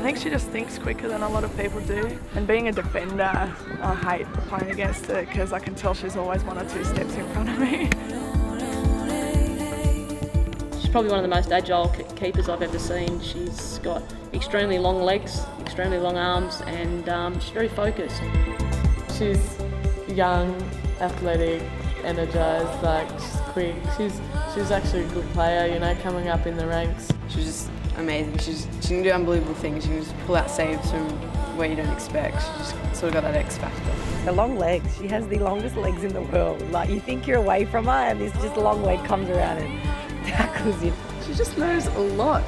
think she just thinks quicker than a lot of people do. And being a defender, I hate playing against her because I can tell she's always 1 or 2 steps in front of me. She's probably one of the most agile keepers I've ever seen. She's got extremely long legs, extremely long arms, and she's very focused. She's young, athletic, energised, she's quick. She's actually a good player, coming up in the ranks. She's just amazing. She can do unbelievable things. She can just pull out saves from where you don't expect. She just sort of got that X factor. Her long legs. She has the longest legs in the world. You think you're away from her and this just long leg comes around and tackles you. She just knows a lot.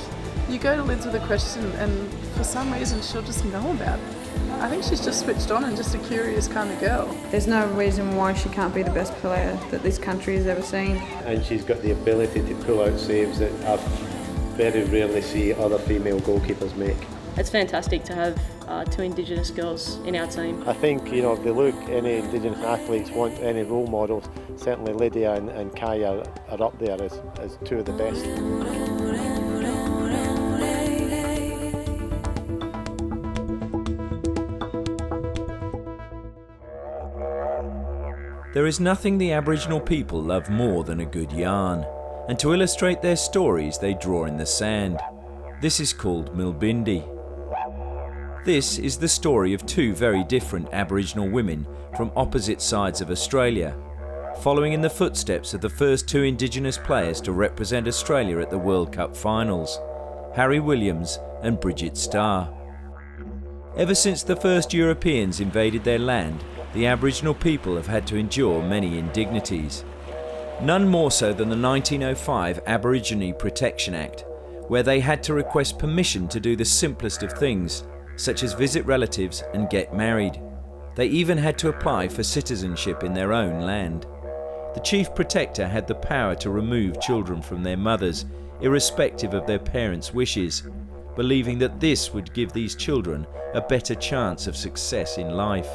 You go to Lids with a question and for some reason she'll just know about it. I think she's just switched on and just a curious kind of girl. There's no reason why she can't be the best player that this country has ever seen. And she's got the ability to pull out saves that I very rarely see other female goalkeepers make. It's fantastic to have 2 Indigenous girls in our team. I think, if they look, any Indigenous athletes want any role models, certainly Lydia and Kaya are up there as 2 of the best. There is nothing the Aboriginal people love more than a good yarn, and to illustrate their stories they draw in the sand. This is called Milbindi. This is the story of 2 very different Aboriginal women from opposite sides of Australia, following in the footsteps of the first 2 Indigenous players to represent Australia at the World Cup finals, Harry Williams and Bridget Starr. Ever since the first Europeans invaded their land, the Aboriginal people have had to endure many indignities. None more so than the 1905 Aborigine Protection Act, where they had to request permission to do the simplest of things, such as visit relatives and get married. They even had to apply for citizenship in their own land. The Chief Protector had the power to remove children from their mothers, irrespective of their parents' wishes, believing that this would give these children a better chance of success in life.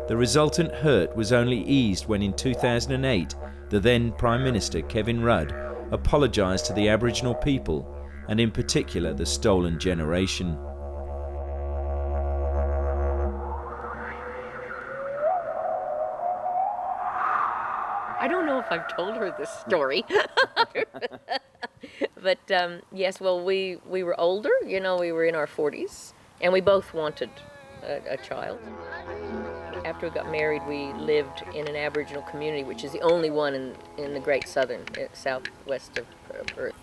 The resultant hurt was only eased when in 2008, the then Prime Minister Kevin Rudd apologised to the Aboriginal people, and in particular the stolen generation. I don't know if I've told her this story. But yes, well, we were older, we were in our 40s, and we both wanted a child. After we got married, we lived in an Aboriginal community, which is the only one in the Great Southern, southwest of Perth.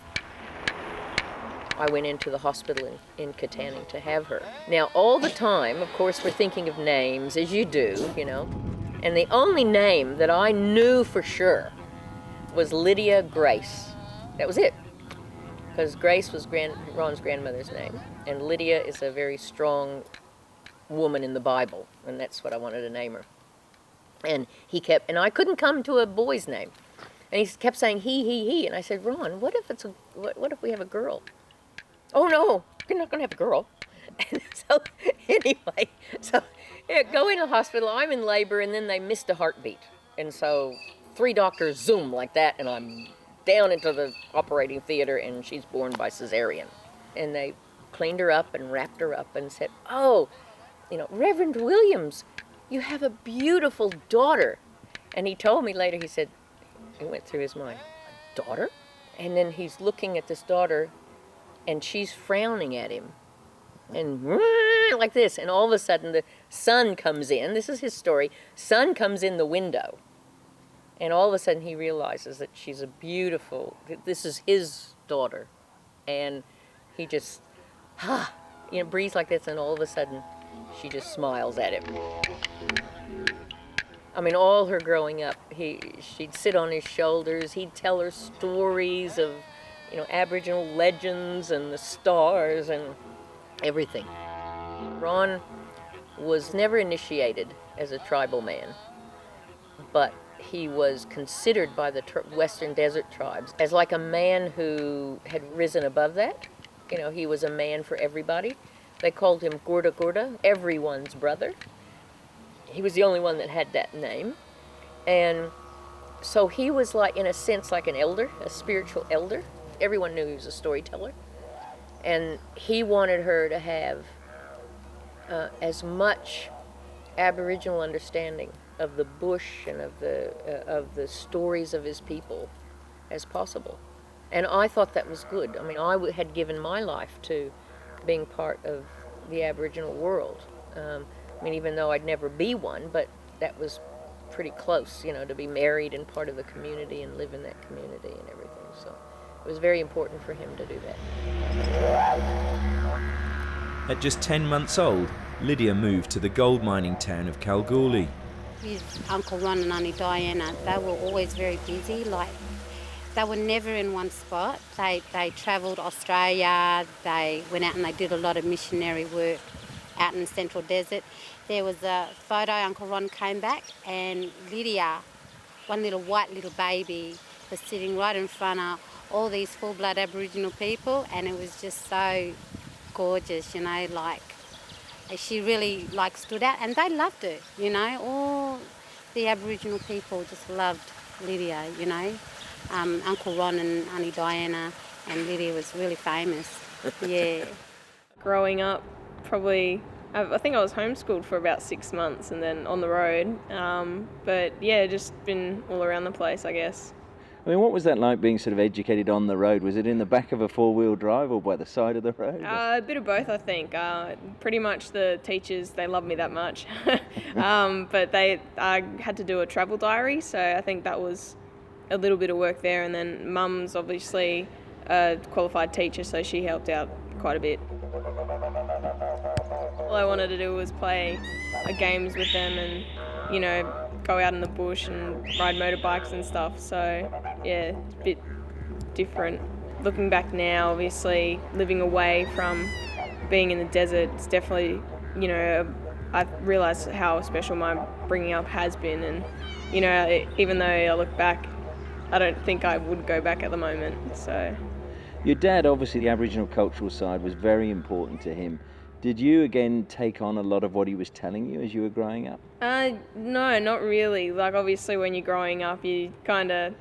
I went into the hospital in Katanning to have her. Now, all the time, of course, we're thinking of names, as you do, and the only name that I knew for sure was Lydia Grace. That was it, because Grace was Ron's grandmother's name, and Lydia is a very strong woman in the Bible, and that's what I wanted to name her. And and I couldn't come to a boy's name, and he kept saying he, and I said, Ron, what if we have a girl? Oh no, you're not going to have a girl. And so anyway, go into the hospital, I'm in labor, and then they missed a heartbeat, and so 3 doctors zoom like that, and I'm down into the operating theater, and she's born by cesarean. And they cleaned her up and wrapped her up and said, oh, Reverend Williams, you have a beautiful daughter. And he told me later, he said, it went through his mind, daughter? And then he's looking at this daughter, and she's frowning at him, and like this, and all of a sudden the sun comes in. This is his story. Sun comes in the window, and all of a sudden he realizes that she's this is his daughter, and he just, breathes like this, and all of a sudden she just smiles at him. I mean, all her growing up, she'd sit on his shoulders, he'd tell her stories of, Aboriginal legends and the stars and everything. Ron was never initiated as a tribal man, but he was considered by the Western Desert tribes as like a man who had risen above that. He was a man for everybody. They called him Gurda Gurda, everyone's brother. He was the only one that had that name. And so he was like, in a sense, like an elder, a spiritual elder. Everyone knew he was a storyteller. And he wanted her to have as much Aboriginal understanding of the bush and of the stories of his people as possible. And I thought that was good. I mean, I had given my life to being part of the Aboriginal world. I mean, even though I'd never be one, but that was pretty close, you know, to be married and part of the community and live in that community and everything. So it was very important for him to do that. At just 10 months old, Lydia moved to the gold mining town of Kalgoorlie. With Uncle Ron and Auntie Diana, they were always very busy. Like, they were never in one spot. They travelled Australia, they went out and they did a lot of missionary work out in the Central Desert. There was a photo, Uncle Ron came back and Lydia, one little white little baby, was sitting right in front of all these full-blood Aboriginal people, and it was just so gorgeous, you know, like she really like stood out and they loved her, you know, all the Aboriginal people just loved Lydia, you know. Uncle Ron and Auntie Diana and Lydia was really famous, yeah. Growing up, probably, I think I was homeschooled for about 6 months and then on the road, but yeah, just been all around the place, I guess. I mean, what was that like being sort of educated on the road? Was it in the back of a four-wheel drive or by the side of the road? A bit of both, I think. Pretty much the teachers, they loved me that much. But I had to do a travel diary, so I think that was a little bit of work there. And then Mum's obviously a qualified teacher, so she helped out quite a bit. All I wanted to do was play games with them and, you know, go out in the bush and ride motorbikes and stuff. So yeah, it's a bit different. Looking back now, obviously living away from being in the desert, it's definitely, you know, I've realised how special my bringing up has been, and, you know, even though I look back, I don't think I would go back at the moment. So your dad, obviously the Aboriginal cultural side was very important to him. Did you again take on a lot of what he was telling you as you were growing up? No, not really. Like, obviously when you're growing up, you only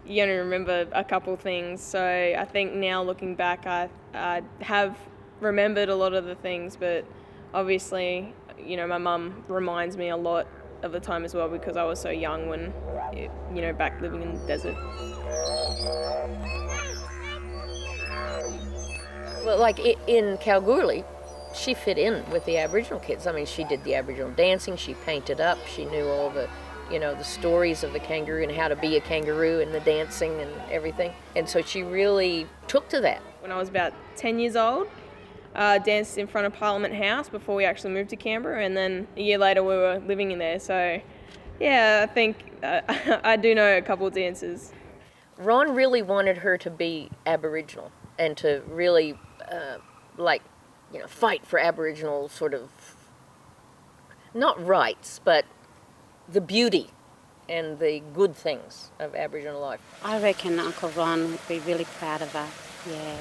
remember a couple things. So I think now looking back, I have remembered a lot of the things, but obviously, you know, my mum reminds me a lot of the time as well, because I was so young when, you know, back living in the desert. Well, like in Kalgoorlie, she fit in with the Aboriginal kids. I mean, she did the Aboriginal dancing, she painted up, she knew all the, you know, the stories of the kangaroo and how to be a kangaroo and the dancing and everything. And so she really took to that. When I was about 10 years old, danced in front of Parliament House before we actually moved to Canberra, and then a year later we were living in there. So yeah, I think I do know a couple of dances. Ron really wanted her to be Aboriginal and to really fight for Aboriginal sort of, not rights, but the beauty and the good things of Aboriginal life. I reckon Uncle Ron would be really proud of her, yeah.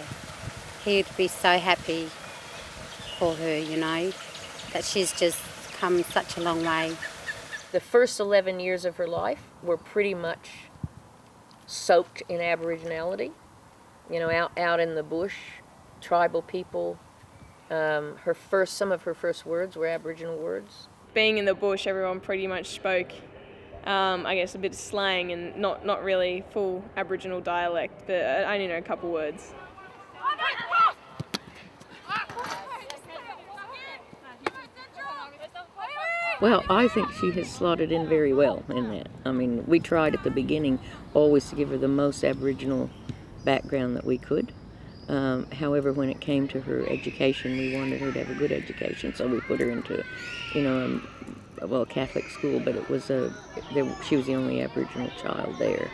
He'd be so happy for her, you know, that she's just come such a long way. The first 11 years of her life were pretty much soaked in Aboriginality, you know, out in the bush, tribal people. Some of her first words were Aboriginal words. Being in the bush, everyone pretty much spoke, I guess, a bit of slang and not really full Aboriginal dialect, but I only know a couple words. Well, I think she has slotted in very well in that. I mean, we tried at the beginning always to give her the most Aboriginal background that we could. However, when it came to her education, we wanted her to have a good education, so we put her into, you know, a Catholic school, but it was she was the only Aboriginal child there.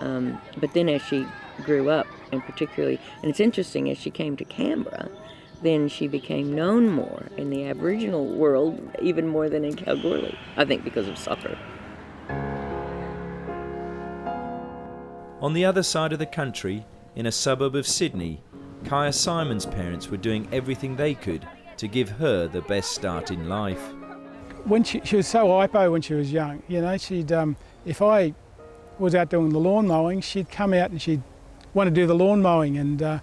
But then as she grew up, and particularly, and it's interesting, as she came to Canberra, then she became known more in the Aboriginal world, even more than in Kalgoorlie, I think because of soccer. On the other side of the country, in a suburb of Sydney, Kaya Simon's parents were doing everything they could to give her the best start in life. When she was so hypo when she was young, you know, she'd, if I was out doing the lawn mowing, she'd come out and she'd want to do the lawn mowing, and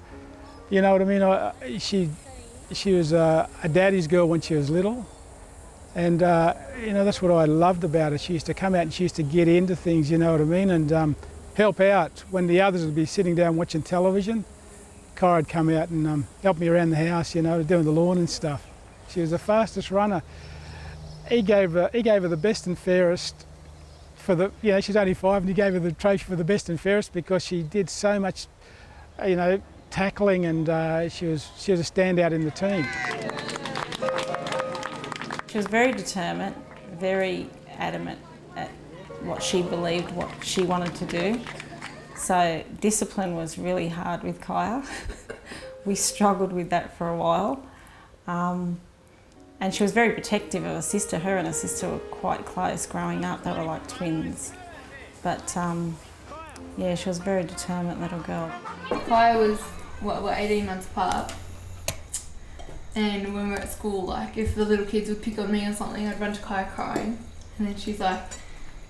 You know what I mean? She was a daddy's girl when she was little, and you know, that's what I loved about her. She used to come out and she used to get into things, you know what I mean, and help out when the others would be sitting down watching television. Kyra would come out and help me around the house, you know, doing the lawn and stuff. She was the fastest runner. He gave her the best and fairest for the, you know, she's only 5, and he gave her the trophy for the best and fairest because she did so much, you know, tackling, and she was a standout in the team. She was very determined, very adamant at what she believed, what she wanted to do. So discipline was really hard with Kaya. We struggled with that for a while. And she was very protective of her sister. Her and her sister were quite close growing up. They were like twins. But yeah, she was a very determined little girl. Kaya was, we're 18 months apart. And when we were at school, like if the little kids would pick on me or something, I'd run to Kaya crying. And then she's like,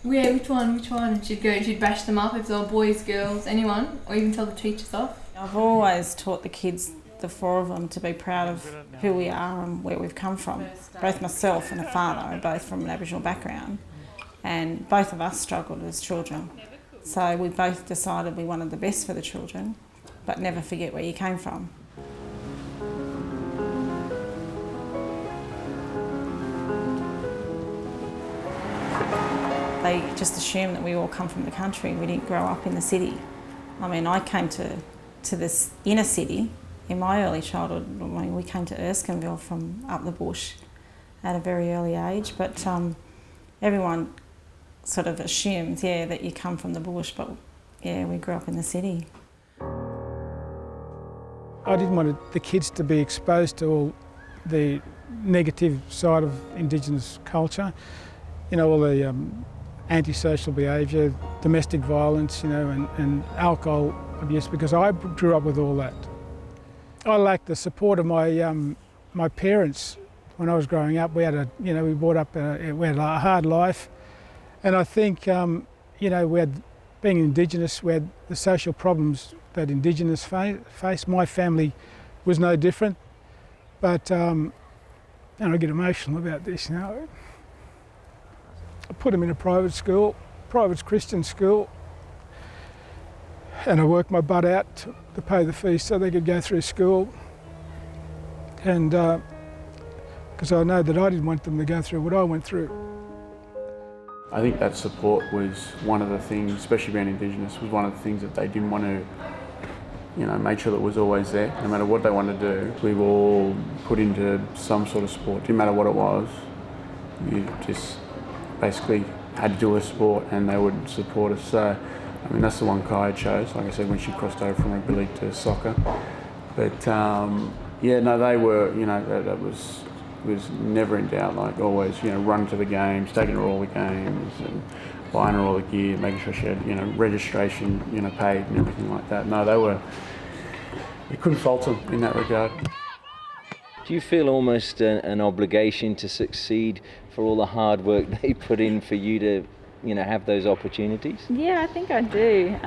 yeah, which one? And she'd go and she'd bash them up if they were boys, girls, anyone, or even tell the teachers off. I've always taught the kids, the 4 of them, to be proud of who we are and where we've come from. Both myself and her father are both from an Aboriginal background, and both of us struggled as children. So we both decided we wanted the best for the children, but never forget where you came from. They just assume that we all come from the country. We didn't grow up in the city. I mean, I came to this inner city in my early childhood. I mean, we came to Erskineville from up the bush at a very early age, but everyone sort of assumes, yeah, that you come from the bush, but yeah, we grew up in the city. I didn't want the kids to be exposed to all the negative side of Indigenous culture, you know, all the antisocial behaviour, domestic violence, you know, and alcohol abuse, because I grew up with all that. I lacked the support of my parents when I was growing up. We had we had a hard life, and I think, you know, being Indigenous, we had the social problems that Indigenous face. My family was no different, but, and I get emotional about this, you know. I put them in a private Christian school, and I worked my butt out to pay the fees so they could go through school. And because I know that I didn't want them to go through what I went through. I think that support was one of the things, especially being Indigenous, was one of the things that they didn't want to, you know, make sure that was always there. No matter what they wanted to do, we were all put into some sort of sport. Didn't matter what it was, you just basically had to do a sport and they would support us. So, I mean, that's the one Kaya chose, like I said, when she crossed over from rugby league to soccer. But yeah, no, they were, you know, that was never in doubt, like always, you know, run to the games, taking her all the games and buying her all the gear, making sure she had, you know, registration, you know, paid and everything like that. No, you couldn't fault them in that regard. Do you feel almost an obligation to succeed for all the hard work they put in for you to, you know, have those opportunities? Yeah, I think I do.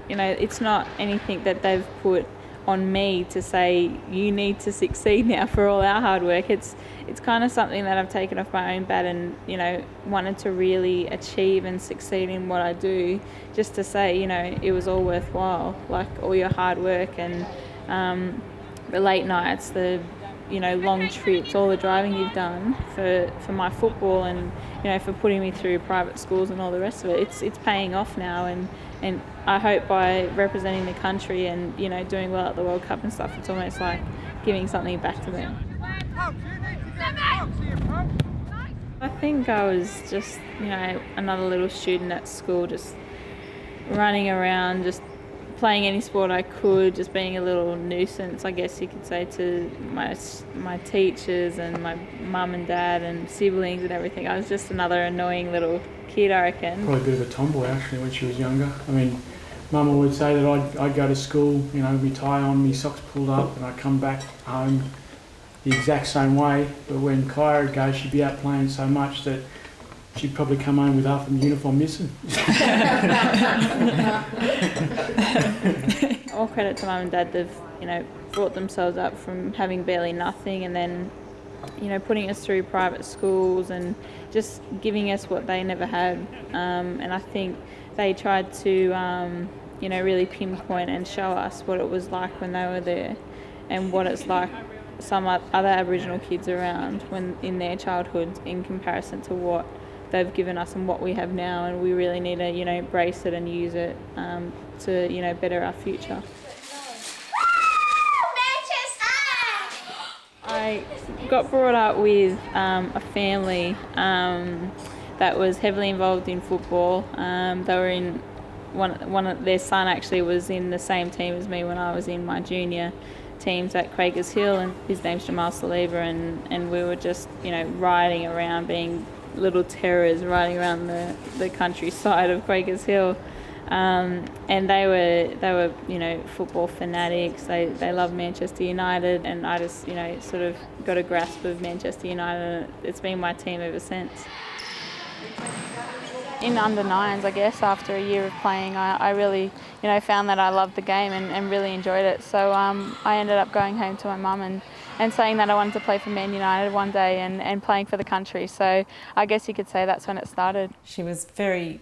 You know, it's not anything that they've put on me to say you need to succeed now for all our hard work. It's kind of something that I've taken off my own bat and, you know, wanted to really achieve and succeed in what I do, just to say, you know, it was all worthwhile, like all your hard work and the late nights, the, you know, long trips, all the driving you've done for my football and, you know, for putting me through private schools and all the rest of it. It's paying off now, and I hope by representing the country and, you know, doing well at the World Cup and stuff, it's almost like giving something back to them. I think I was just, you know, another little student at school, just running around, just playing any sport I could, just being a little nuisance, I guess you could say, to my teachers and my mum and dad and siblings and everything. I was just another annoying little kid, I reckon. Probably a bit of a tomboy actually when she was younger. I mean, Mum would say that I'd go to school, you know, my tie on, my socks pulled up, and I'd come back home the exact same way. But when Kaya would go, she'd be out playing so much that she'd probably come home with half of the uniform missing. Well, all credit to Mum and Dad. They've, brought themselves up from having barely nothing, and then, putting us through private schools and just giving us what they never had. And I think they tried to, really pinpoint and show us what it was like when they were there, and what it's like some other Aboriginal kids around when in their childhood in comparison to what they've given us and what we have now. And we really need to, embrace it and use it to, better our future. I got brought up with a family that was heavily involved in football. They were in their son actually was in the same team as me when I was in my junior teams at Quakers Hill, and his name's Jamal Saliba, and we were just riding around, being little terrors, riding around the countryside of Quakers Hill. And they were football fanatics. They love Manchester United, and I just sort of got a grasp of Manchester United. It's been my team ever since. In under-9s, I guess, after a year of playing, I really found that I loved the game and really enjoyed it. So I ended up going home to my mum and saying that I wanted to play for Man United one day and playing for the country. So I guess you could say that's when it started. She was very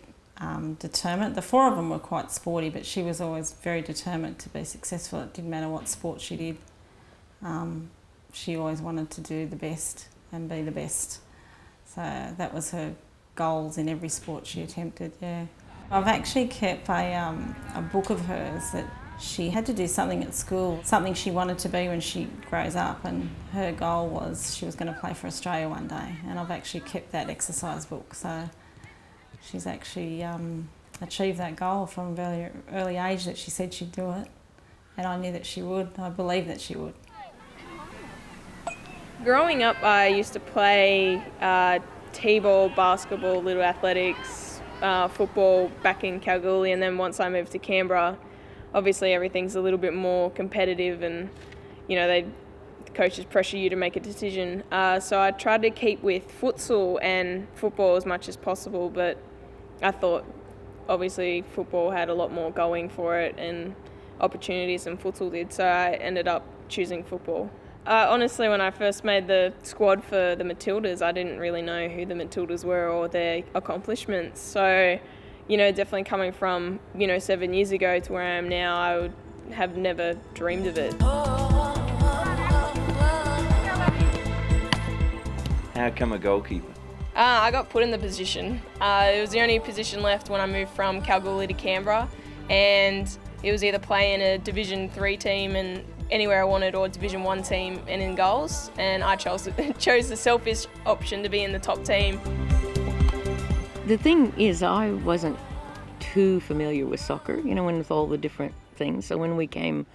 determined. The four of them were quite sporty, but she was always very determined to be successful. It didn't matter what sport she did. She always wanted to do the best and be the best. So that was her goals in every sport she attempted, yeah. I've actually kept a book of hers that she had to do something at school, something she wanted to be when she grows up, and her goal was she was going to play for Australia one day, and I've actually kept that exercise book. So she's actually achieved that goal from a very early age that she said she'd do it, and I knew that she would. I believed that she would. Growing up, I used to play T-ball, basketball, little athletics, football back in Kalgoorlie, and then once I moved to Canberra, obviously everything's a little bit more competitive, and the coaches pressure you to make a decision. So I tried to keep with futsal and football as much as possible, but I thought obviously football had a lot more going for it and opportunities than futsal did, so I ended up choosing football. Honestly, when I first made the squad for the Matildas, I didn't really know who the Matildas were or their accomplishments. So, definitely coming from, 7 years ago to where I am now, I would have never dreamed of it. How come a goalkeeper? I got put in the position. It was the only position left when I moved from Kalgoorlie to Canberra, and it was either play in a Division 3 team and anywhere I wanted, or Division 1 team and in goals, and I chose the selfish option to be in the top team. The thing is, I wasn't too familiar with soccer, with all the different things. So when we came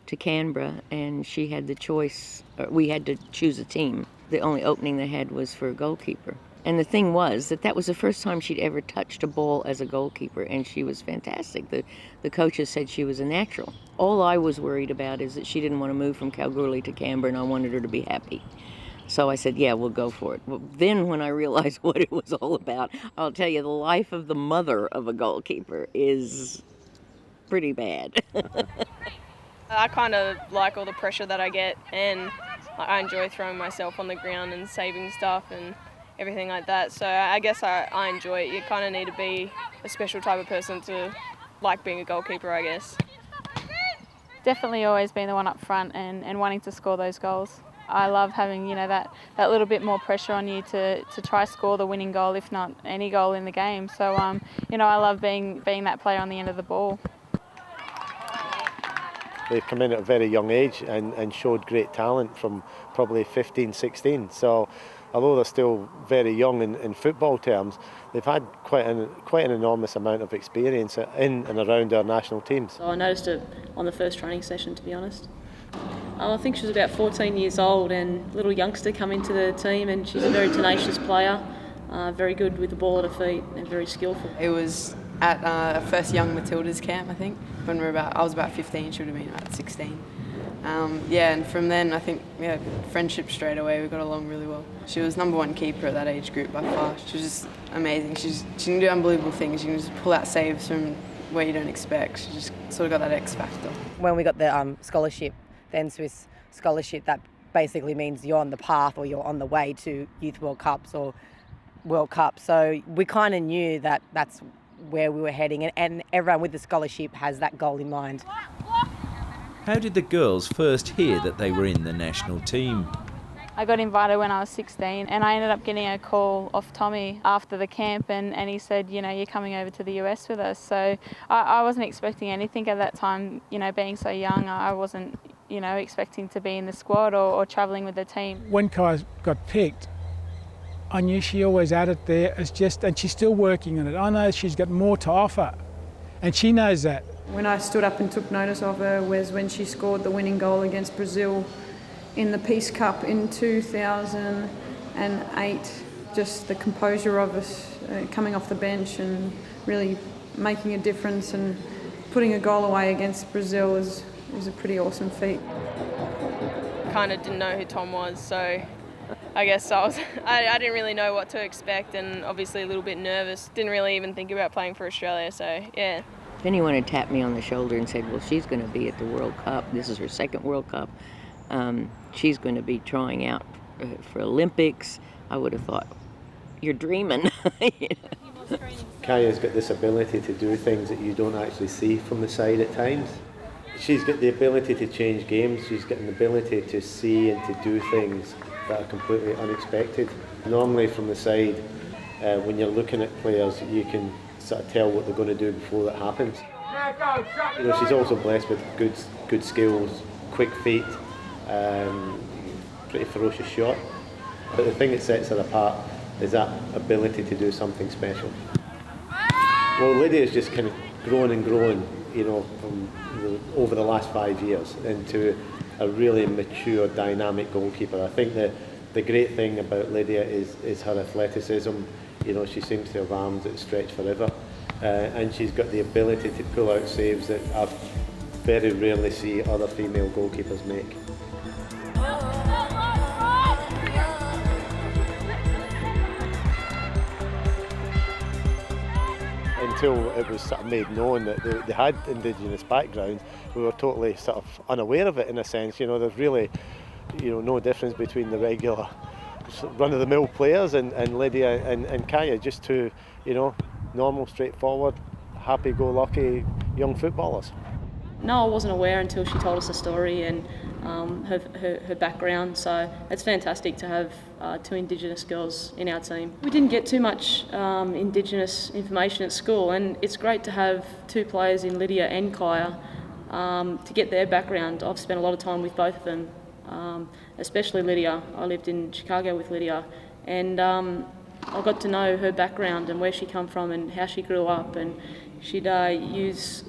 to Canberra and she had the choice, we had to choose a team, the only opening they had was for a goalkeeper. And the thing was that was the first time she'd ever touched a ball as a goalkeeper, and she was fantastic. The coaches said she was a natural. All I was worried about is that she didn't want to move from Kalgoorlie to Canberra, and I wanted her to be happy. So I said, yeah, we'll go for it. Well, then when I realized what it was all about, I'll tell you, the life of the mother of a goalkeeper is pretty bad. I kind of like all the pressure that I get, and I enjoy throwing myself on the ground and saving stuff and everything like that. So I guess I enjoy it. You kind of need to be a special type of person to like being a goalkeeper, I guess. Definitely always being the one up front and wanting to score those goals. I love having that little bit more pressure on you to try score the winning goal, if not any goal in the game. So I love being that player on the end of the ball. They've come in at a very young age and showed great talent from probably 15, 16. So although they're still very young in football terms, they've had quite an enormous amount of experience in and around our national teams. So I noticed it on the first training session, to be honest. I think she was about 14 years old, and a little youngster come into the team, and she's a very tenacious player, very good with the ball at her feet and very skillful. It was at our first Young Matildas camp, I think, when I was about 15, she would have been about 16. And from then I think we had friendship straight away. We got along really well. She was #1 keeper at that age group by far. She was just amazing. She can do unbelievable things. She can just pull out saves from where you don't expect. She just sort of got that X factor. When we got the scholarship, the Swiss scholarship, that basically means you're on the path or you're on the way to Youth World Cups or World Cup. So we kind of knew that that's where we were heading, and everyone with the scholarship has that goal in mind. How did the girls first hear that they were in the national team? I got invited when I was 16 and I ended up getting a call off Tommy after the camp and he said, you know, you're coming over to the US with us. So I wasn't expecting anything at that time, you know, being so young. I wasn't, you know, expecting to be in the squad or travelling with the team. When Kai got picked, I knew she always had it there. It's just, and she's still working on it. I know she's got more to offer and she knows that. When I stood up and took notice of her was when she scored the winning goal against Brazil in the Peace Cup in 2008. Just the composure of us coming off the bench and really making a difference and putting a goal away against Brazil is a pretty awesome feat. Kind of didn't know who Tom was, so I guess I didn't really know what to expect, and obviously a little bit nervous. Didn't really even think about playing for Australia, so yeah. If anyone had tapped me on the shoulder and said, well, she's going to be at the World Cup, this is her second World Cup, she's going to be trying out for Olympics, I would have thought, you're dreaming. Kaya's got this ability to do things that you don't actually see from the side at times. She's got the ability to change games, she's got an ability to see and to do things that are completely unexpected. Normally from the side, when you're looking at players, you can sort of tell what they're going to do before that happens. You know, she's also blessed with good skills, quick feet, pretty ferocious shot. But the thing that sets her apart is that ability to do something special. Well, Lydia's just kind of grown and grown, you know, over the last 5 years into a really mature, dynamic goalkeeper. I think the great thing about Lydia is her athleticism. You know, she seems to have arms that stretch forever, and she's got the ability to pull out saves that I very rarely see other female goalkeepers make. Until it was sort of made known that they had Indigenous backgrounds, we were totally sort of unaware of it in a sense. You know, there's really, you know, no difference between the regular run-of-the-mill players and Lydia and Kaya, just two, you know, normal, straightforward, happy-go-lucky young footballers. No, I wasn't aware until she told us the story and her background, so it's fantastic to have two Indigenous girls in our team. We didn't get too much Indigenous information at school, and it's great to have two players in Lydia and Kaya to get their background. I've spent a lot of time with both of them, especially Lydia. I lived in Chicago with Lydia, and I got to know her background and where she come from and how she grew up, and she'd use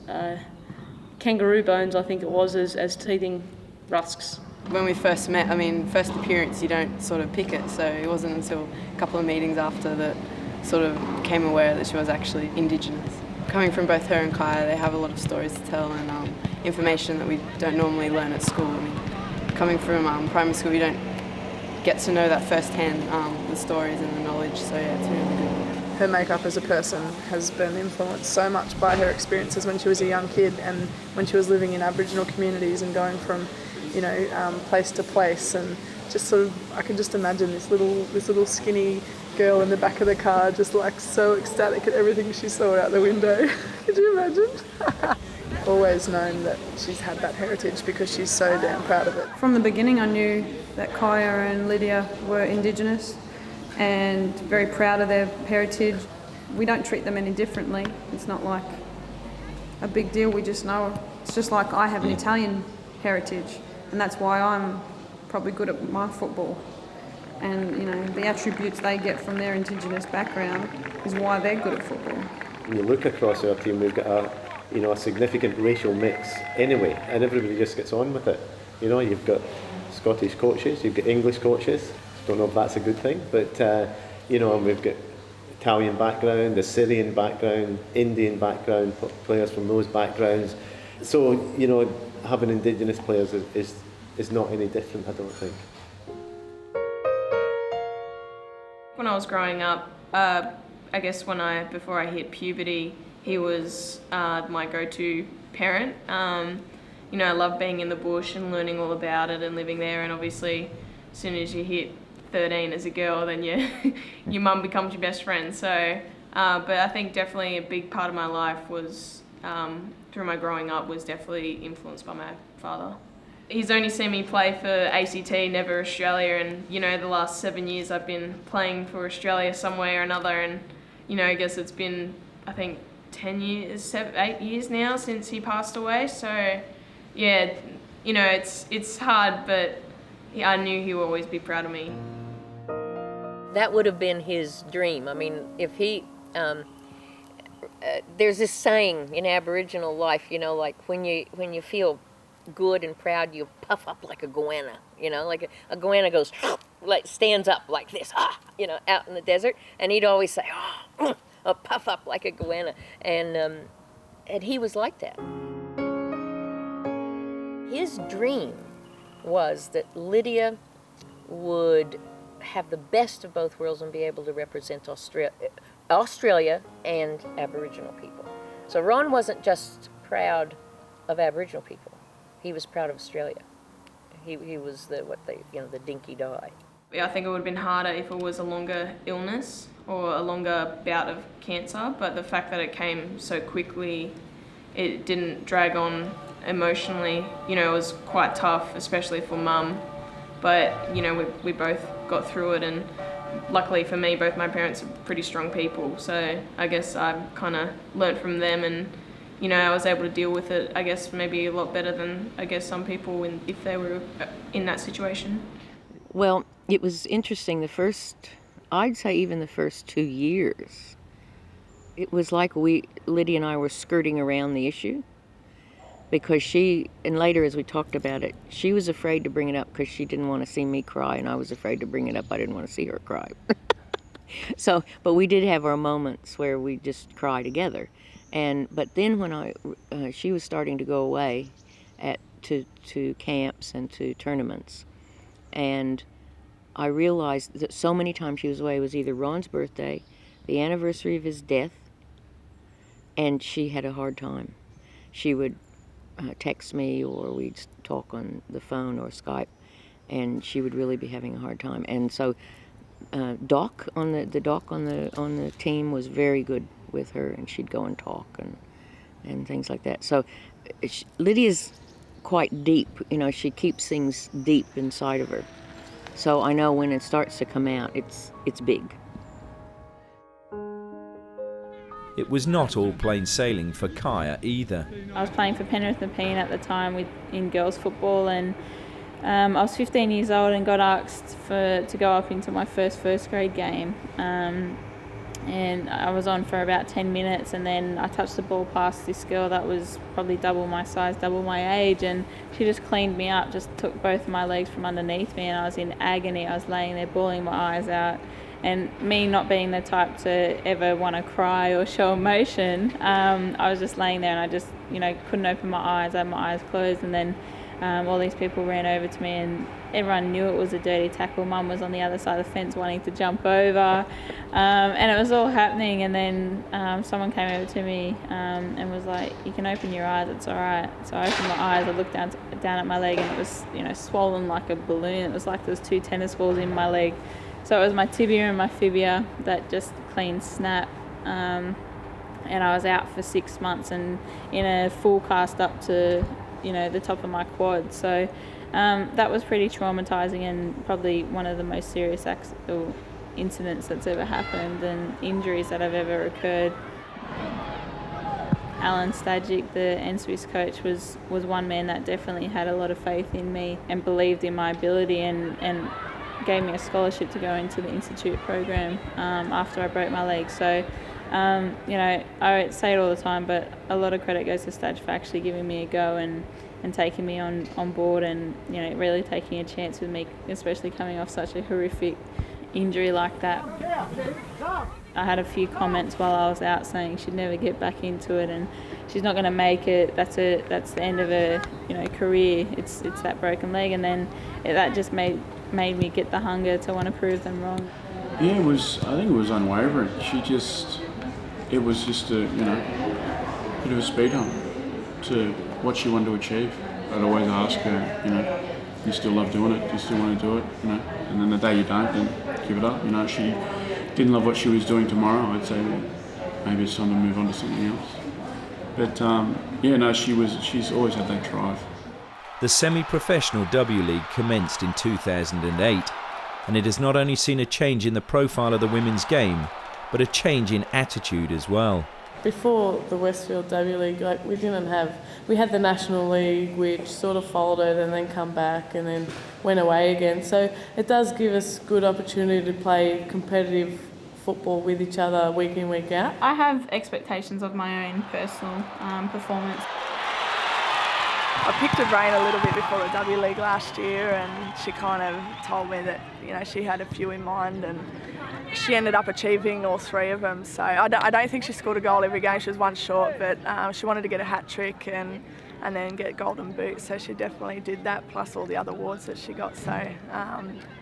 kangaroo bones, I think it was, as teething rusks. When we first met, I mean, first appearance, you don't sort of pick it, so it wasn't until a couple of meetings after that sort of became aware that she was actually Indigenous. Coming from both her and Kaya, they have a lot of stories to tell and information that we don't normally learn at school. I mean, coming from primary school, you don't get to know that firsthand, the stories and the knowledge, so yeah, it's really good. Her makeup as a person has been influenced so much by her experiences when she was a young kid and when she was living in Aboriginal communities and going from, you know, place to place, and just sort of, I can just imagine this little skinny girl in the back of the car just like so ecstatic at everything she saw out the window. Could you imagine? Always known that she's had that heritage because she's so damn proud of it. From the beginning I knew that Kaya and Lydia were Indigenous and very proud of their heritage. We don't treat them any differently. It's not like a big deal, we just know. It's just like I have an Italian heritage, and that's why I'm probably good at my football. And, you know, the attributes they get from their Indigenous background is why they're good at football. When you look across our team, we've got a significant racial mix anyway, and everybody just gets on with it. You know, you've got Scottish coaches, you've got English coaches. Don't know if that's a good thing, but you know, and we've got Italian background, Assyrian background, Indian background, players from those backgrounds. So, you know, having Indigenous players is not any different, I don't think. When I was growing up, I guess before I hit puberty, he was my go-to parent. You know, I love being in the bush and learning all about it and living there, and obviously as soon as you hit 13 as a girl, then your mum becomes your best friend. So, but I think definitely a big part of my life was, through my growing up, was definitely influenced by my father. He's only seen me play for ACT, never Australia, and you know, the last 7 years I've been playing for Australia some way or another, and you know, I guess it's been, I think, 8 years now since he passed away. So yeah, you know, it's hard, but I knew he would always be proud of me. That would have been his dream. I mean, if he, there's this saying in Aboriginal life, you know, like when you feel good and proud, you puff up like a goanna, you know, like a goanna goes, like stands up like this, you know, out in the desert, and he'd always say, I'll puff up like a goanna, and he was like that. His dream was that Lydia would have the best of both worlds and be able to represent Australia and Aboriginal people. So Ron wasn't just proud of Aboriginal people. He was proud of Australia. He was the dinky die. Yeah, I think it would have been harder if it was a longer illness or a longer bout of cancer, but the fact that it came so quickly, it didn't drag on emotionally. You know, it was quite tough, especially for Mum, but you know, we both got through it, and luckily for me, both my parents are pretty strong people, so I guess I kind of learnt from them, and you know, I was able to deal with it, I guess, maybe a lot better than, I guess, some people if they were in that situation. Well, it was interesting. I'd say even the first 2 years, it was like Lydia and I were skirting around the issue, because and later as we talked about it, she was afraid to bring it up because she didn't want to see me cry, and I was afraid to bring it up. I didn't want to see her cry. So, but we did have our moments where we just cry together. But then when she was starting to go away to camps and to tournaments, and I realized that so many times she was away was either Ron's birthday, the anniversary of his death, and she had a hard time. She would text me, or we'd talk on the phone or Skype, and she would really be having a hard time. And so Doc on the team was very good with her, and she'd go and talk and things like that. So Lydia's quite deep, you know, she keeps things deep inside of her. So I know when it starts to come out, it's big. It was not all plain sailing for Kaya either. I was playing for Penrith and Peen at the time in girls football, and I was 15 years old and got asked to go up into my first grade game. And I was on for about 10 minutes, and then I touched the ball past this girl that was probably double my size, double my age, and she just cleaned me up, just took both of my legs from underneath me, and I was in agony. I was laying there bawling my eyes out, and me not being the type to ever want to cry or show emotion, I was just laying there, and I just, you know, couldn't open my eyes. I had my eyes closed, and then all these people ran over to me, and everyone knew it was a dirty tackle. Mum was on the other side of the fence wanting to jump over, and it was all happening, and then someone came over to me and was like, "You can open your eyes, it's all right." So I opened my eyes, I looked down at my leg, and it was, you know, swollen like a balloon. It was like there was 2 tennis balls in my leg. So it was my tibia and my fibia that just clean snap, and I was out for 6 months and in a full cast up to, you know, the top of my quad. So that was pretty traumatizing, and probably one of the most serious incidents that's ever happened, and injuries that have ever occurred. Alan Stajic, the NSWIS coach, was one man that definitely had a lot of faith in me and believed in my ability, and gave me a scholarship to go into the Institute program after I broke my leg. So you know, I say it all the time, but a lot of credit goes to Staj for actually giving me a go and taking me on board, and, you know, really taking a chance with me, especially coming off such a horrific injury like that. I had a few comments while I was out saying she'd never get back into it, and she's not going to make it. That's the end of her, you know, career. It's that broken leg, and then that just made me get the hunger to want to prove them wrong. Yeah, I think it was unwavering. It was just a, you know, bit of a speed hump to what she wanted to achieve. I'd always ask her, you know, you still love doing it? Do you still want to do it? You know, and then the day you don't, then give it up. You know, she didn't love what she was doing tomorrow. I'd say maybe it's time to move on to something else. But yeah, no, she's always had that drive. The semi-professional W League commenced in 2008, and it has not only seen a change in the profile of the women's game, but a change in attitude as well. Before the Westfield W League, like we had the National League, which sort of folded and then come back and then went away again. So it does give us good opportunity to play competitive football with each other week in, week out. I have expectations of my own personal performance. I picked her brain a little bit before the W League last year, and she kind of told me that, you know, she had a few in mind, and she ended up achieving all three of them. So I don't think she scored a goal every game. She was one short, but she wanted to get a hat trick and then get golden boot. So she definitely did that, plus all the other awards that she got. So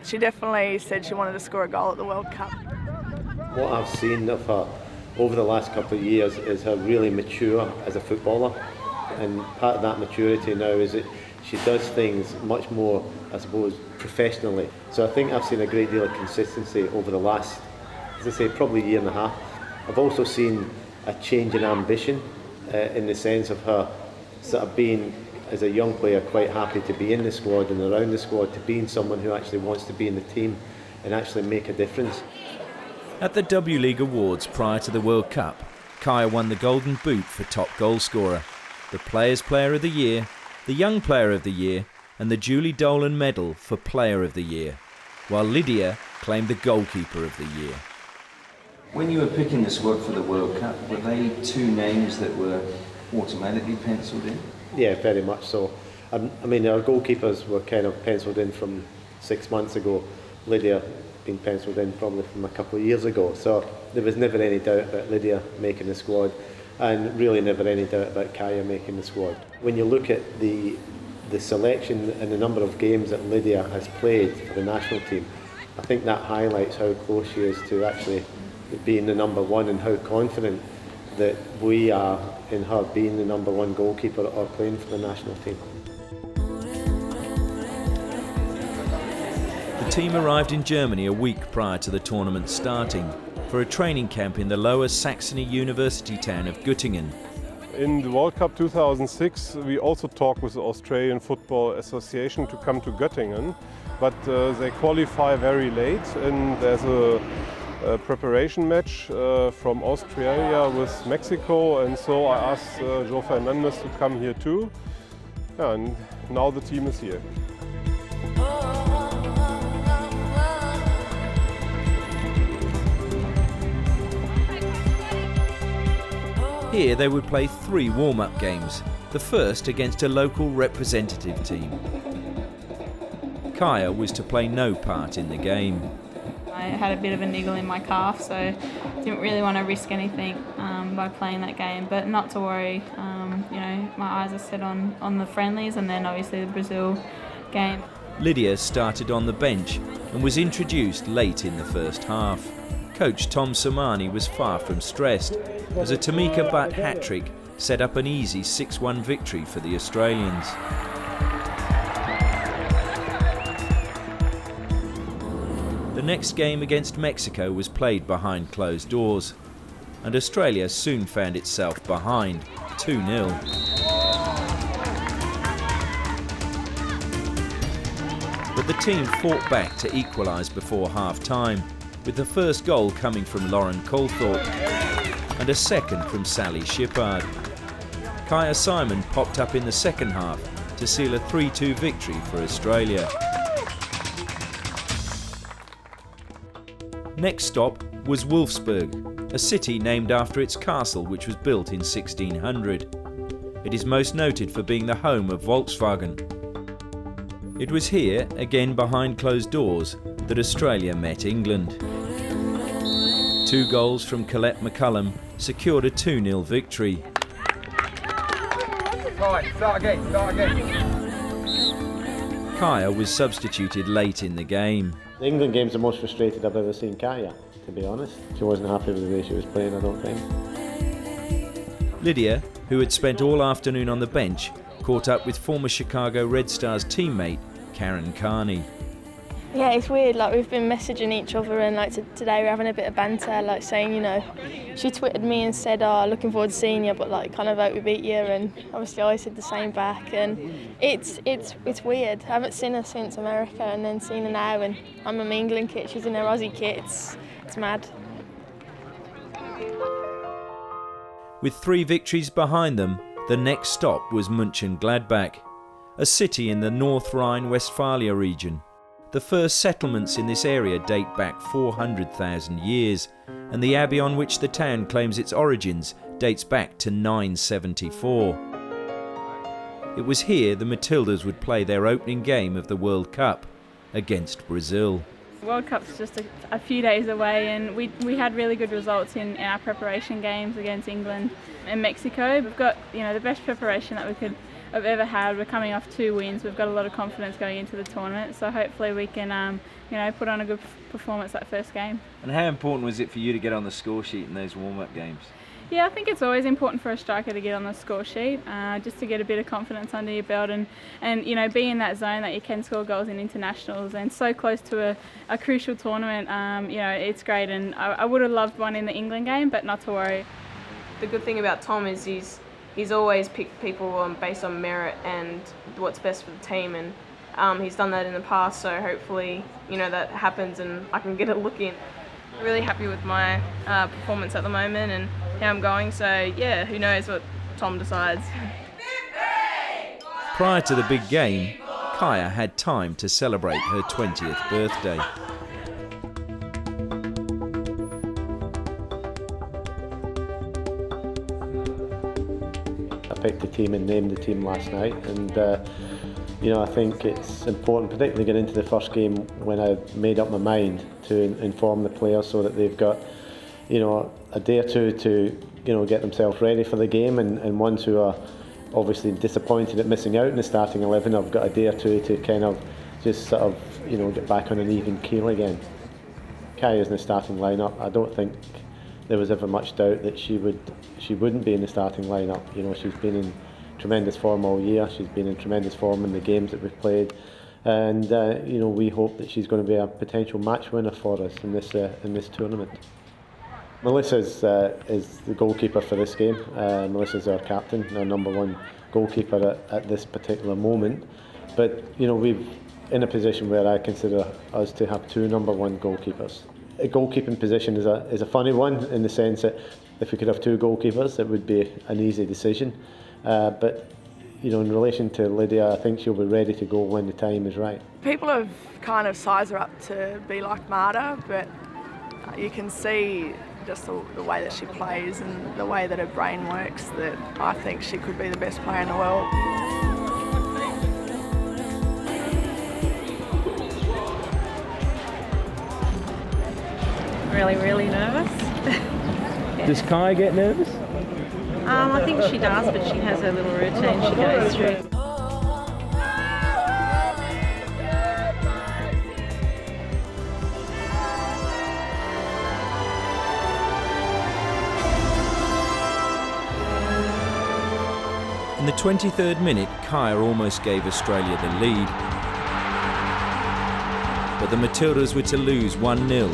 she definitely said she wanted to score a goal at the World Cup. What I've seen of her over the last couple of years is her really mature as a footballer. And part of that maturity now is that she does things much more, I suppose, professionally. So I think I've seen a great deal of consistency over the last, as I say, probably year and a half. I've also seen a change in ambition in the sense of her sort of being, as a young player, quite happy to be in the squad and around the squad, to being someone who actually wants to be in the team and actually make a difference. At the W League Awards prior to the World Cup, Kaya won the Golden Boot for top goal scorer, the Players' Player of the Year, the Young Player of the Year, and the Julie Dolan Medal for Player of the Year, while Lydia claimed the Goalkeeper of the Year. When you were picking the squad for the World Cup, were they two names that were automatically penciled in? Yeah, very much so. I mean, our goalkeepers were kind of penciled in from 6 months ago. Lydia been penciled in probably from a couple of years ago. So there was never any doubt about Lydia making the squad, and really never any doubt about Kaya making the squad. When you look at the selection and the number of games that Lydia has played for the national team, I think that highlights how close she is to actually being the number one, and how confident that we are in her being the number one goalkeeper or playing for the national team. The team arrived in Germany a week prior to the tournament starting for a training camp in the Lower Saxony University town of Göttingen. In the World Cup 2006, we also talked with the Australian Football Association to come to Göttingen, but they qualify very late, and there's a preparation match from Australia with Mexico, and so I asked Joe Fernandez to come here too, yeah, and now the team is here. Here they would play 3 warm-up games, the first against a local representative team. Kaya was to play no part in the game. I had a bit of a niggle in my calf, so didn't really want to risk anything by playing that game, but not to worry. You know, my eyes are set on the friendlies and then obviously the Brazil game. Lydia started on the bench and was introduced late in the first half. Coach Tom Somani was far from stressed, as a Tamika Butt hat-trick set up an easy 6-1 victory for the Australians. The next game against Mexico was played behind closed doors, and Australia soon found itself behind 2-0. But the team fought back to equalise before half-time, with the first goal coming from Lauren Colthorpe and a second from Sally Shippard. Kaya Simon popped up in the second half to seal a 3-2 victory for Australia. Next stop was Wolfsburg, a city named after its castle which was built in 1600. It is most noted for being the home of Volkswagen. It was here, again behind closed doors, that Australia met England. 2 goals from Colette McCullum secured a 2-0 victory. Start again. Kaya was substituted late in the game. The England game's the most frustrated I've ever seen Kaya, to be honest. She wasn't happy with the way she was playing, I don't think. Lydia who had spent all afternoon on the bench, caught up with former Chicago Red Stars teammate Karen Carney. Yeah, it's weird, like we've been messaging each other, and like today we're having a bit of banter, like saying, you know, she twittered me and said, oh, looking forward to seeing you, but like kind of hope we beat you, and obviously I said the same back, and it's weird. I haven't seen her since America, and then seen her now, and I'm in my England kit, she's in her Aussie kit, it's mad. With 3 victories behind them, the next stop was Mönchengladbach, a city in the North Rhine-Westphalia region. The first settlements in this area date back 400,000 years, and the abbey on which the town claims its origins dates back to 974. It was here the Matildas would play their opening game of the World Cup against Brazil. The World Cup's just a few days away, and we had really good results in our preparation games against England and Mexico. We've got, you know, the best preparation that we could have ever had. We're coming off 2 wins. We've got a lot of confidence going into the tournament, so hopefully we can you know, put on a good performance that first game. And how important was it for you to get on the score sheet in those warm-up games? Yeah, I think it's always important for a striker to get on the score sheet, just to get a bit of confidence under your belt and you know, be in that zone that you can score goals in internationals, and so close to a crucial tournament. You know, it's great, and I would have loved one in the England game, but not to worry. The good thing about Tom is he's always picked people based on merit and what's best for the team, and he's done that in the past, so hopefully, you know, that happens and I can get a look in. Really happy with my performance at the moment and how I'm going, so yeah, who knows what Tom decides. Prior to the big game, Kaya had time to celebrate her 20th birthday. I picked the team and named the team last night, and you know, I think it's important, particularly getting into the first game, when I made up my mind to inform the players so that they've got, you know, a day or two to, you know, get themselves ready for the game, and ones who are obviously disappointed at missing out in the starting 11, I've got a day or two to kind of just sort of, you know, get back on an even keel again. Kaya's in the starting lineup. I don't think there was ever much doubt that she wouldn't be in the starting lineup. You know, she's been in tremendous form all year. She's been in tremendous form in the games that we've played, and you know, we hope that she's going to be a potential match winner for us in this tournament. Melissa is the goalkeeper for this game. Melissa's our captain, our #1 goalkeeper at this particular moment. But you know, we're in a position where I consider us to have 2 #1 goalkeepers. A goalkeeping position is a funny one, in the sense that if we could have 2 goalkeepers, it would be an easy decision. But you know, in relation to Lydia, I think she'll be ready to go when the time is right. People have kind of sized her up to be like Marta, but you can see just the way that she plays and the way that her brain works, that I think she could be the best player in the world. Really nervous. Does Kai get nervous? I think she does, but she has her little routine she goes through. In the 23rd minute, Kaya almost gave Australia the lead. But the Matildas were to lose 1-0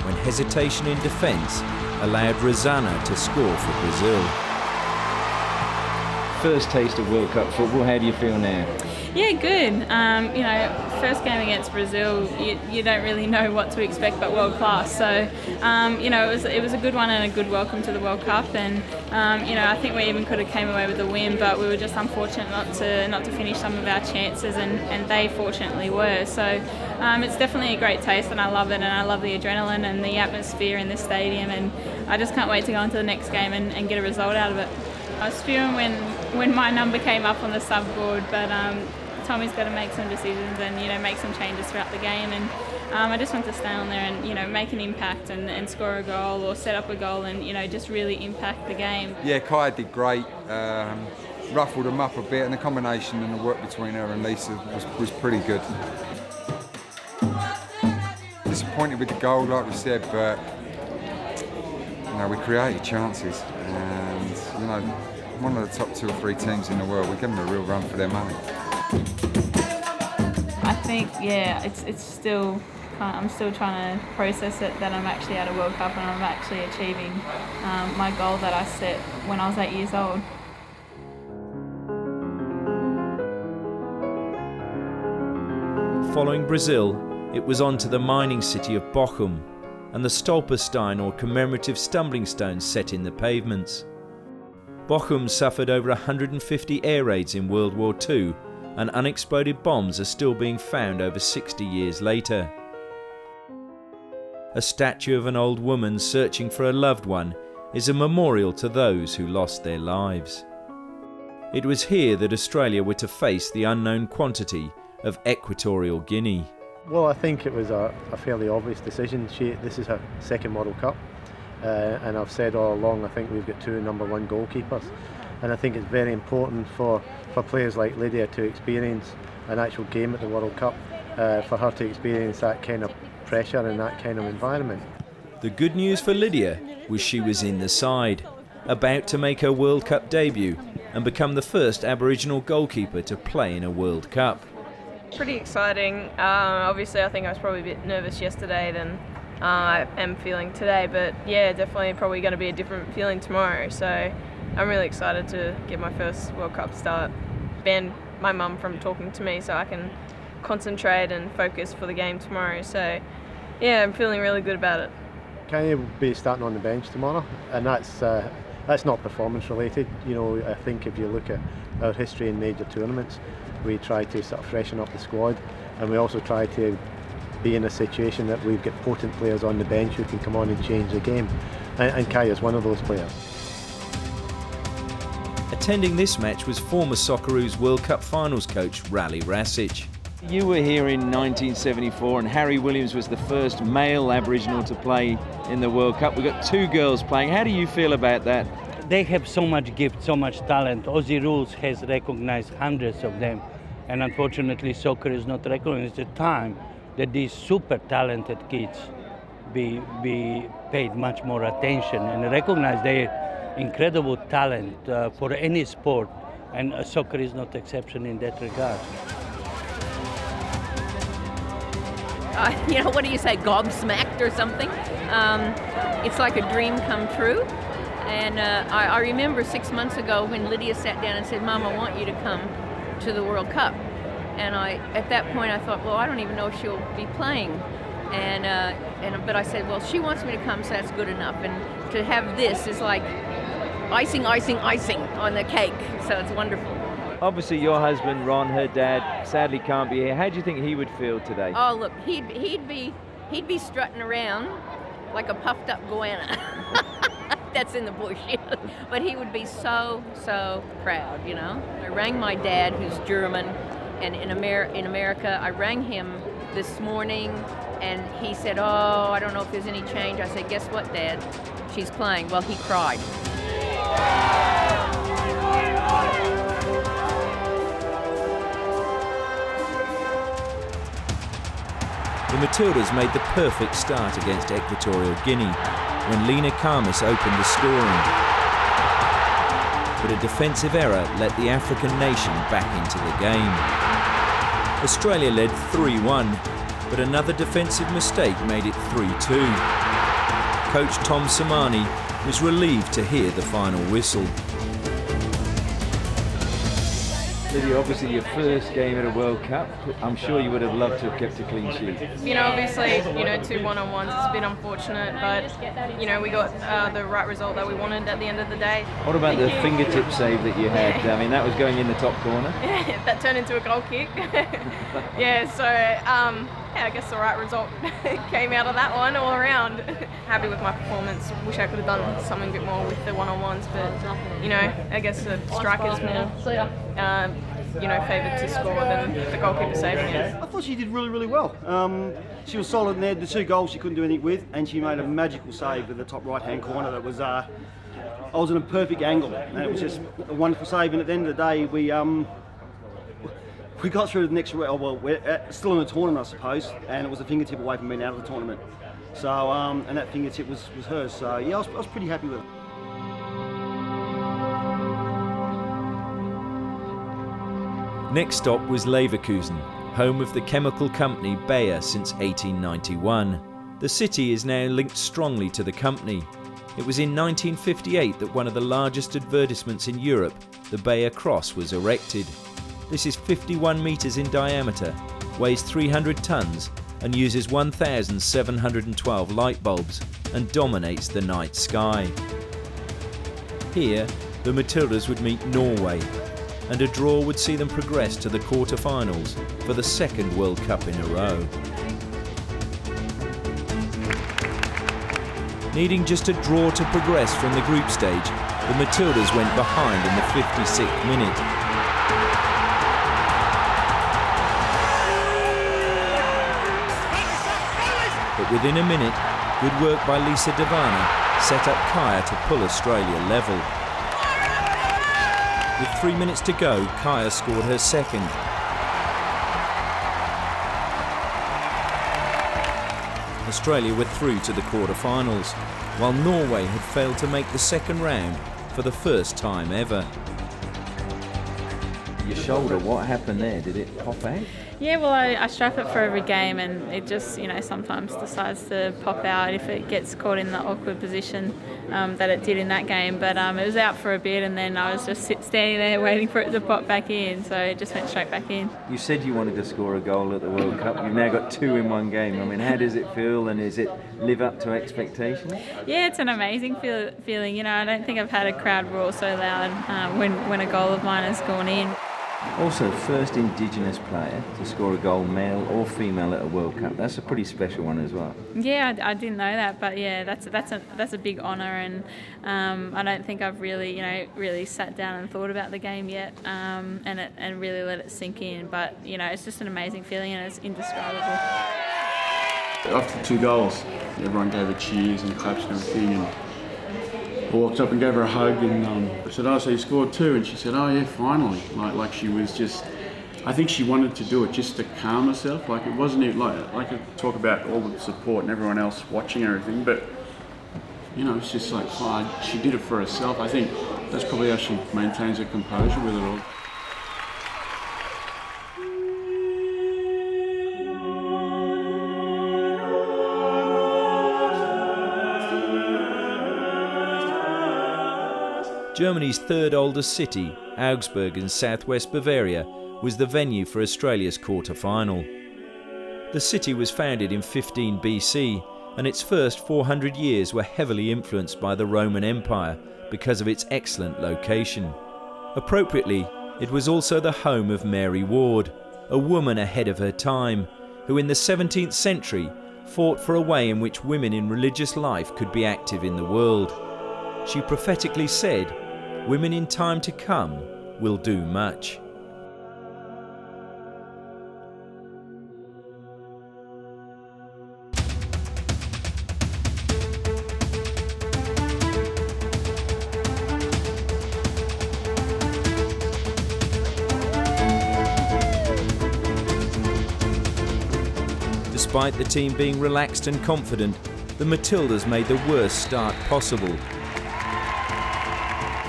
when hesitation in defence allowed Rosanna to score for Brazil. First taste of World Cup football, how do you feel now? Yeah, good. You know, first game against Brazil, you don't really know what to expect but world class. So, you know, it was a good one and a good welcome to the World Cup. And you know, I think we even could have came away with a win, but we were just unfortunate not to finish some of our chances, and they fortunately were. So, it's definitely a great taste, and I love it, and I love the adrenaline and the atmosphere in this stadium, and I just can't wait to go on to the next game and get a result out of it. I was spewing when my number came up on the sub board, but Tommy's got to make some decisions and, you know, make some changes throughout the game, and I just want to stay on there and, you know, make an impact and score a goal or set up a goal and, you know, just really impact the game. Yeah, Kaya did great, ruffled them up a bit, and the combination and the work between her and Lisa was pretty good. Disappointed with the goal, like we said, but you know, we created chances, and you know, one of the top 2 or 3 teams in the world. We give them a real run for their money. I think, yeah, it's still, I'm still trying to process it that I'm actually at a World Cup and I'm actually achieving my goal that I set when I was 8 years old. Following Brazil, it was on to the mining city of Bochum and the Stolperstein, or commemorative stumbling stones set in the pavements. Bochum suffered over 150 air raids in World War II, and unexploded bombs are still being found over 60 years later. A statue of an old woman searching for a loved one is a memorial to those who lost their lives. It was here that Australia were to face the unknown quantity of Equatorial Guinea. Well, I think it was a fairly obvious decision. This is her second World Cup, and I've said all along I think we've got 2 number 1 goalkeepers, and I think it's very important for players like Lydia to experience an actual game at the World Cup, for her to experience that kind of pressure and that kind of environment. The good news for Lydia was she was in the side, about to make her World Cup debut and become the first Aboriginal goalkeeper to play in a World Cup. Pretty exciting. Obviously, I think I was probably a bit nervous yesterday than I am feeling today, but yeah, definitely probably going to be a different feeling tomorrow. So I'm really excited to get my first World Cup start. Banned my mum from talking to me so I can concentrate and focus for the game tomorrow. So yeah, I'm feeling really good about it. Kanye will be starting on the bench tomorrow, and that's not performance related. You know, I think if you look at our history in major tournaments, we try to sort of freshen up the squad, and we also try to be in a situation that we've got potent players on the bench who can come on and change the game, and Kaya's one of those players. Attending this match was former Socceroos World Cup finals coach Rally Rasic. You were here in 1974 and Harry Williams was the first male Aboriginal to play in the World Cup. We've got 2 girls playing. How do you feel about that? They have so much gift, so much talent. Aussie Rules has recognized hundreds of them, and unfortunately soccer is not recognized at the time that these super talented kids be paid much more attention and recognize their incredible talent for any sport, and soccer is not exception in that regard. You know, what do you say, gobsmacked or something? It's like a dream come true. And I remember 6 months ago when Lydia sat down and said, "Mom, I want you to come to the World Cup." And at that point I thought, well, I don't even know if she'll be playing. But I said, well, she wants me to come, so that's good enough. And to have this is like icing on the cake. So it's wonderful. Obviously your husband, Ron, her dad, sadly can't be here. How do you think he would feel today? Oh, look, he'd be strutting around like a puffed up goanna. That's in the bush. But he would be so proud, you know. I rang my dad, who's German, and in America, I rang him this morning, and he said, "Oh, I don't know if there's any change." I said, "Guess what, Dad? She's playing." Well, he cried. The Matildas made the perfect start against Equatorial Guinea when Lena Kamis opened the scoring. But a defensive error let the African nation back into the game. Australia led 3-1, but another defensive mistake made it 3-2. Coach Tom Samani was relieved to hear the final whistle. Lydia, obviously your first game at a World Cup. I'm sure you would have loved to have kept a clean sheet. You know, obviously, 2 one-on-ones, it's a bit unfortunate, but, we got the right result that we wanted at the end of the day. What about the fingertip save that you had? I mean, that was going in the top corner. Yeah, that turned into a goal kick. Yeah, so, I guess the right result came out of that one all around. Happy with my performance. Wish I could have done something a bit more with the one-on-ones, but, I guess the strikers more, favoured to score than the goalkeeper saving it. I thought she did really, really well. She was solid in there. The 2 goals she couldn't do anything with, and she made a magical save in the top right-hand corner that was, I was in a perfect angle, and it was just a wonderful save. And at the end of the day, we got through the next round. Well, we're still in the tournament, I suppose, and it was a fingertip away from being out of the tournament. So, and that fingertip was hers. So, yeah, I was pretty happy with it. Next stop was Leverkusen, home of the chemical company Bayer since 1891. The city is now linked strongly to the company. It was in 1958 that one of the largest advertisements in Europe, the Bayer Cross, was erected. This is 51 metres in diameter, weighs 300 tonnes and uses 1,712 light bulbs and dominates the night sky. Here, the Matildas would meet Norway, and a draw would see them progress to the quarter-finals for the second World Cup in a row. Needing just a draw to progress from the group stage, the Matildas went behind in the 56th minute. But within a minute, good work by Lisa Devana set up Kaya to pull Australia level. With 3 minutes to go, Kaya scored her second. Australia were through to the quarter-finals, while Norway had failed to make the second round for the first time ever. Your shoulder, what happened there? Did it pop out? Yeah, well, I strap it for every game, and it just, sometimes decides to pop out if it gets caught in the awkward position that it did in that game. But it was out for a bit, and then I was just standing there waiting for it to pop back in, so it just went straight back in. You said you wanted to score a goal at the World Cup. You've now got 2 in one game. I mean, how does it feel, and does it live up to expectations? Yeah, it's an amazing feeling. I don't think I've had a crowd roar so loud when a goal of mine has gone in. Also, first Indigenous player to score a goal, male or female, at a World Cup. That's a pretty special one as well. Yeah, I didn't know that, but yeah, that's a big honour, and I don't think I've really sat down and thought about the game yet, and really let it sink in. But it's just an amazing feeling, and it's indescribable. After 2 goals, everyone gave her cheers and claps and everything, and I walked up and gave her a hug, and I said, "Oh, so you scored 2?" And she said, "Oh yeah, finally." Like she was just, I think she wanted to do it just to calm herself. Like it wasn't even like I talk about all the support and everyone else watching everything, but it's just like fine. She did it for herself. I think that's probably how she maintains her composure with it all. Germany's third oldest city, Augsburg in southwest Bavaria, was the venue for Australia's quarter-final. The city was founded in 15 BC, and its first 400 years were heavily influenced by the Roman Empire because of its excellent location. Appropriately, it was also the home of Mary Ward, a woman ahead of her time, who in the 17th century fought for a way in which women in religious life could be active in the world. She prophetically said, "Women in time to come will do much." Despite the team being relaxed and confident, the Matildas made the worst start possible,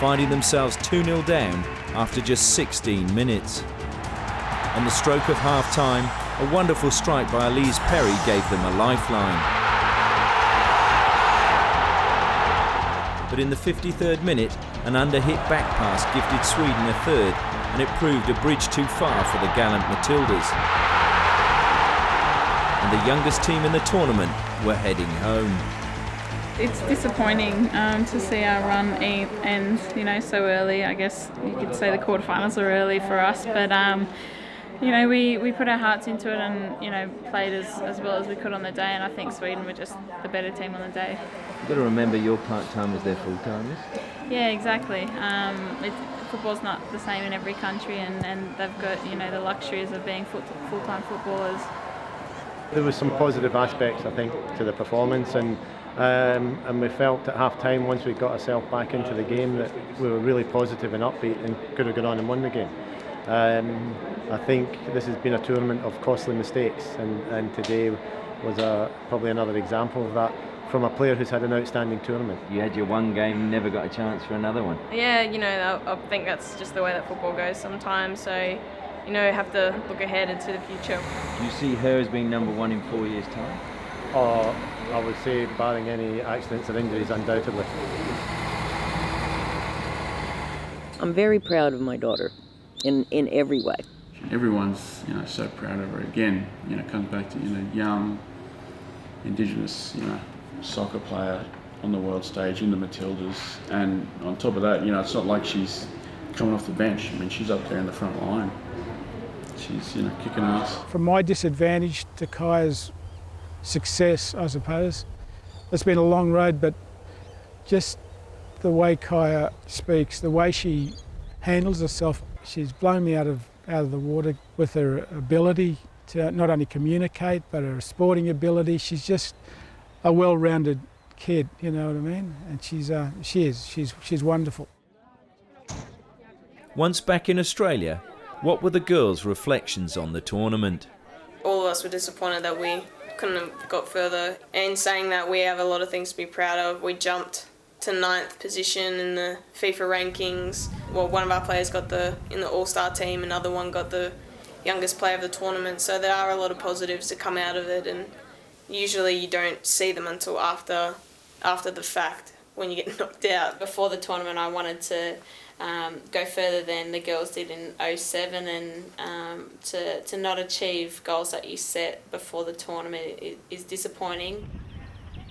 finding themselves 2-0 down after just 16 minutes. On the stroke of half-time, a wonderful strike by Elise Perry gave them a lifeline. But in the 53rd minute, an under-hit back pass gifted Sweden a third, and it proved a bridge too far for the gallant Matildas. And the youngest team in the tournament were heading home. It's disappointing to see our run end, so early. I guess you could say the quarterfinals are early for us, but we put our hearts into it and played as well as we could on the day. And I think Sweden were just the better team on the day. You've got to remember your part-timers, they're full-timers. Yeah, exactly. Football's not the same in every country, and they've got the luxuries of being full-time footballers. There was some positive aspects, I think, to the performance, and we felt at half-time, once we got ourselves back into the game, that we were really positive and upbeat and could have gone on and won the game. I think this has been a tournament of costly mistakes, and today was probably another example of that from a player who's had an outstanding tournament. You had your one game, never got a chance for another one. Yeah, I think that's just the way that football goes sometimes. So, you know, have to look ahead into the future. Do you see her as being number one in 4 years' time? Or I would say, barring any accidents or injuries, undoubtedly. I'm very proud of my daughter in every way. Everyone's, so proud of her. Again, it comes back to, young, Indigenous, soccer player on the world stage in the Matildas. And on top of that, it's not like she's coming off the bench. I mean, she's up there in the front line. She's, kicking ass. From my disadvantage to Kaya's success, I suppose, it's been a long road, but just the way Kaya speaks, the way she handles herself, she's blown me out of the water with her ability to not only communicate, but her sporting ability. She's just a well-rounded kid, you know what I mean? And she's wonderful. Once back in Australia, what were the girls' reflections on the tournament? All of us were disappointed that we couldn't have got further. And saying that, we have a lot of things to be proud of. We jumped to 9th position in the FIFA rankings. Well, one of our players got in the All-Star team, another one got the youngest player of the tournament. So there are a lot of positives to come out of it, and usually you don't see them until after the fact, when you get knocked out. Before the tournament, I wanted to go further than the girls did in 2007, and to not achieve goals that you set before the tournament is disappointing.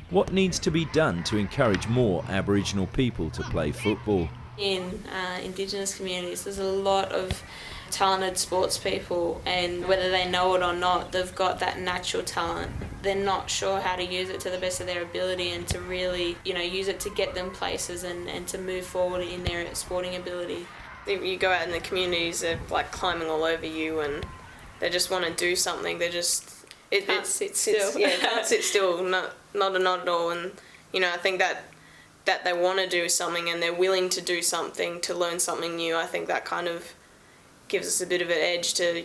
What needs to be done to encourage more Aboriginal people to play football? In Indigenous communities, there's a lot of talented sports people, and whether they know it or not, they've got that natural talent. They're not sure how to use it to the best of their ability, and to really, use it to get them places and to move forward in their sporting ability. You go out in the communities, they're like climbing all over you, and they just want to do something. They just can't sit still. Yeah, can't sit still, not at all. And I think that they want to do something and they're willing to do something to learn something new. I think that kind of gives us a bit of an edge to,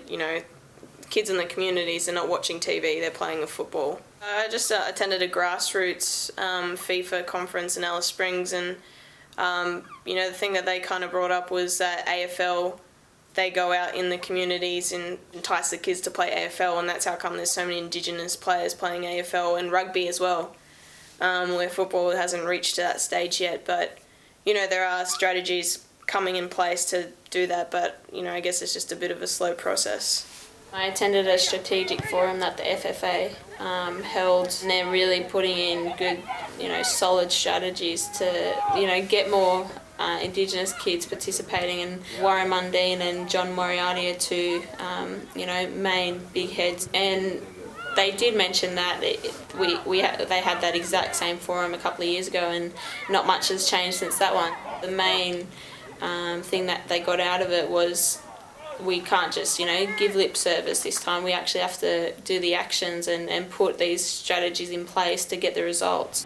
kids in the communities are not watching TV, they're playing a football. I just attended a grassroots FIFA conference in Alice Springs, and the thing that they kind of brought up was that AFL, they go out in the communities and entice the kids to play AFL, and that's how come there's so many Indigenous players playing AFL, and rugby as well, where football hasn't reached to that stage yet. But, there are strategies coming in place to do that, but, I guess it's just a bit of a slow process. I attended a strategic forum that the FFA held, and they're really putting in good, solid strategies to, get more Indigenous kids participating. And Warren Mundine and John Moriarty are two, main big heads. And they did mention that they had that exact same forum a couple of years ago, and not much has changed since that one. The main thing that they got out of it was, we can't just, give lip service this time. We actually have to do the actions and put these strategies in place to get the results.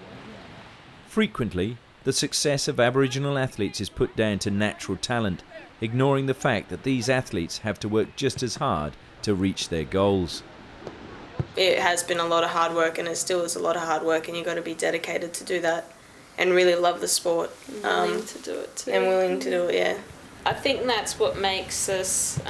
Frequently, the success of Aboriginal athletes is put down to natural talent, ignoring the fact that these athletes have to work just as hard to reach their goals. It has been a lot of hard work, and it still is a lot of hard work, and you've got to be dedicated to do that and really love the sport. Willing to do it too. And willing to do it, yeah. I think that's what makes us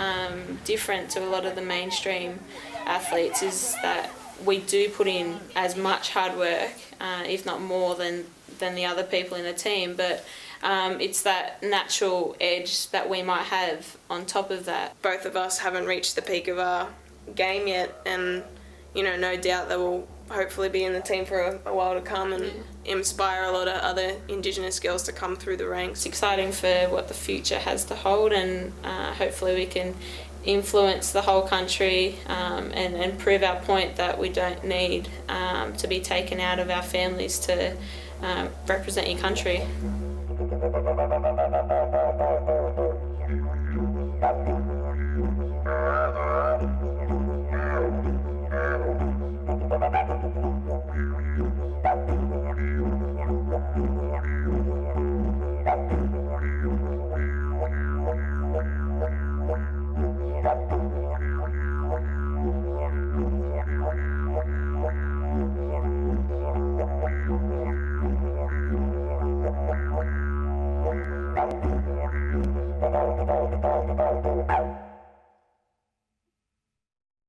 different to a lot of the mainstream athletes, is that we do put in as much hard work, if not more than the other people in the team, but it's that natural edge that we might have on top of that. Both of us haven't reached the peak of our game yet, and no doubt that we'll hopefully be in the team for a while to come and inspire a lot of other Indigenous girls to come through the ranks. It's exciting for what the future has to hold, and hopefully we can influence the whole country and prove our point that we don't need to be taken out of our families to represent your country.